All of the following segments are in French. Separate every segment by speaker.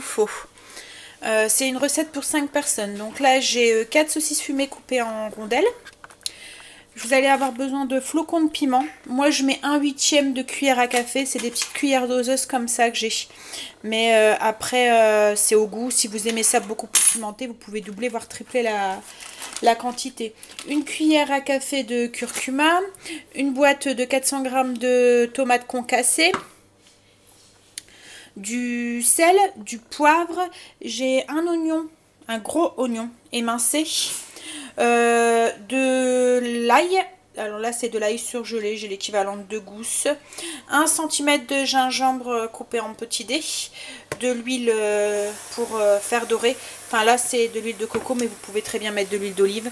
Speaker 1: vous faut. C'est une recette pour 5 personnes. Donc là, j'ai 4 saucisses fumées coupées en rondelles. Vous allez avoir besoin de flocons de piment. Moi, je mets 1/8 de cuillère à café. C'est des petites cuillères doseuses comme ça que j'ai. Mais après, c'est au goût. Si vous aimez ça beaucoup plus pimenté, vous pouvez doubler, voire tripler la quantité. Une cuillère à café de curcuma. Une boîte de 400 g de tomates concassées. Du sel, du poivre. J'ai un oignon, un gros oignon émincé. De l'ail, alors là c'est de l'ail surgelé, j'ai l'équivalent de 2 gousses, 1 cm de gingembre coupé en petits dés, de l'huile pour faire dorer, enfin là c'est de l'huile de coco mais vous pouvez très bien mettre de l'huile d'olive,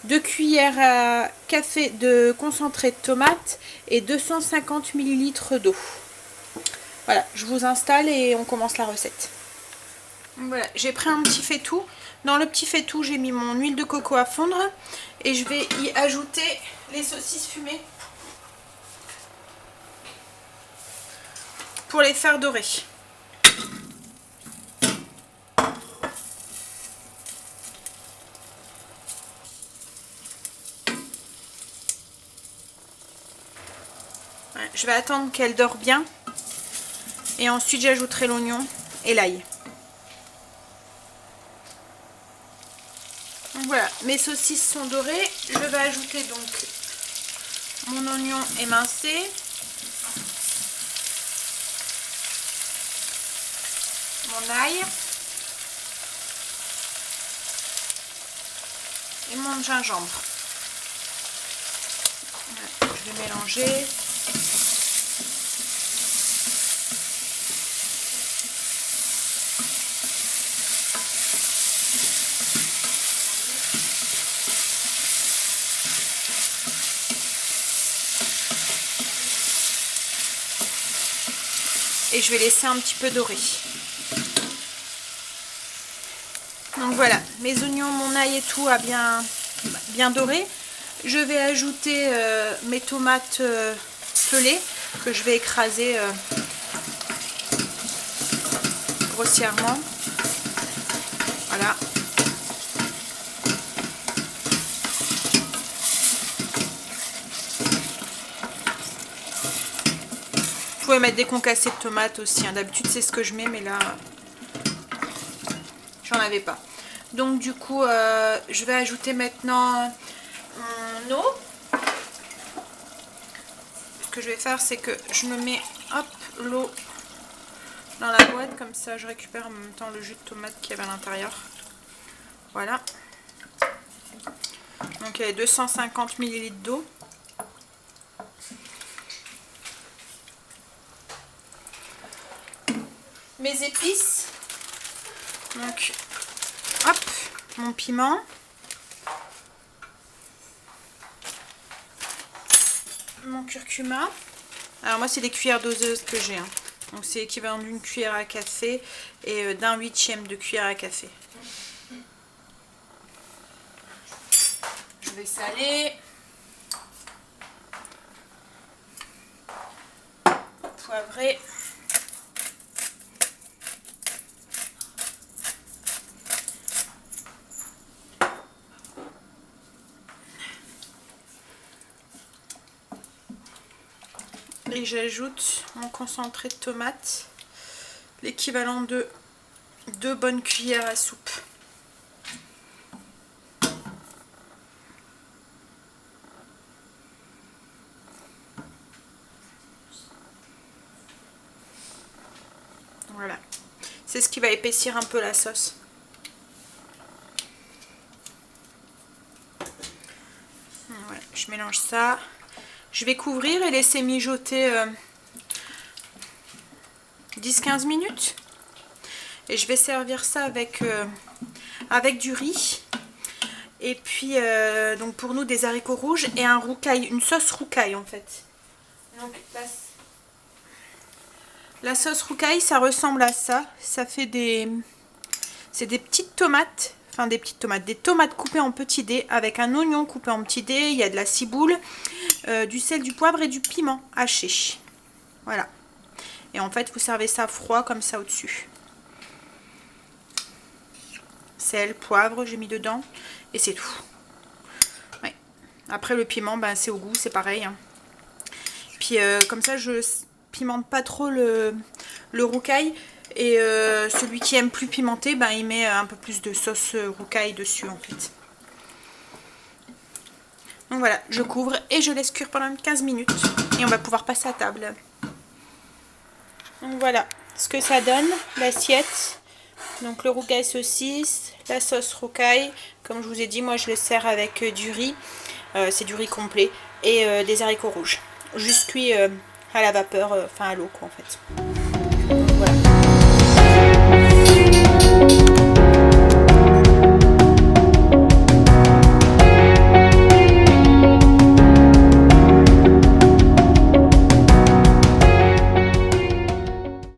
Speaker 1: 2 cuillères à café de concentré de tomate et 250 ml d'eau. Voilà, je vous installe et on commence la recette. Voilà, j'ai pris un petit faitout. Dans le petit faitout, j'ai mis mon huile de coco à fondre et je vais y ajouter les saucisses fumées pour les faire dorer. Ouais, je vais attendre qu'elles dorent bien et ensuite j'ajouterai l'oignon et l'ail. Voilà, mes saucisses sont dorées. Je vais ajouter donc mon oignon émincé. Mon ail. Et mon gingembre. Voilà, je vais mélanger. Et je vais laisser un petit peu dorer. Donc voilà, mes oignons, mon ail et tout a bien doré. Je vais ajouter mes tomates pelées que je vais écraser grossièrement. Voilà. Vous pouvez mettre des concassés de tomates aussi, hein. D'habitude c'est ce que je mets, mais là j'en avais pas. Donc du coup je vais ajouter maintenant mon eau. Ce que je vais faire, c'est que je me mets l'eau dans la boîte, comme ça je récupère en même temps le jus de tomate qu'il y avait à l'intérieur. Voilà. Donc il y a 250 ml d'eau. Mes épices, donc hop, mon piment, mon curcuma. Alors moi c'est des cuillères doseuses que j'ai, hein. Donc c'est équivalent d'une cuillère à café et d'1/8 de cuillère à café. Je vais saler, poivrer. Et j'ajoute mon concentré de tomate, l'équivalent de 2 bonnes cuillères à soupe. Voilà, c'est ce qui va épaissir un peu la sauce. Voilà, je mélange ça. Je vais couvrir et laisser mijoter 10-15 minutes. Et je vais servir ça avec du riz. Et puis, donc pour nous, des haricots rouges et un roucail, une sauce roucail en fait. Donc la sauce roucail, ça ressemble à ça. Ça fait c'est des petites tomates. Enfin des tomates coupées en petits dés avec un oignon coupé en petits dés, il y a de la ciboule, du sel, du poivre et du piment haché. Voilà. Et en fait vous servez ça froid comme ça au-dessus. sel, poivre, j'ai mis dedans. Et c'est tout. Ouais. Après le piment, ben, c'est au goût, c'est pareil. Hein. Puis comme ça, je pimente pas trop le roucail. Et celui qui aime plus pimenté, ben, il met un peu plus de sauce roucail dessus en fait. Donc voilà, je couvre et je laisse cuire pendant 15 minutes. Et on va pouvoir passer à table. Donc voilà ce que ça donne, l'assiette. Donc le roucail saucisse, la sauce roucail. Comme je vous ai dit, moi je le sers avec du riz. C'est du riz complet. Et des haricots rouges. Juste cuit à la vapeur, enfin à l'eau quoi en fait.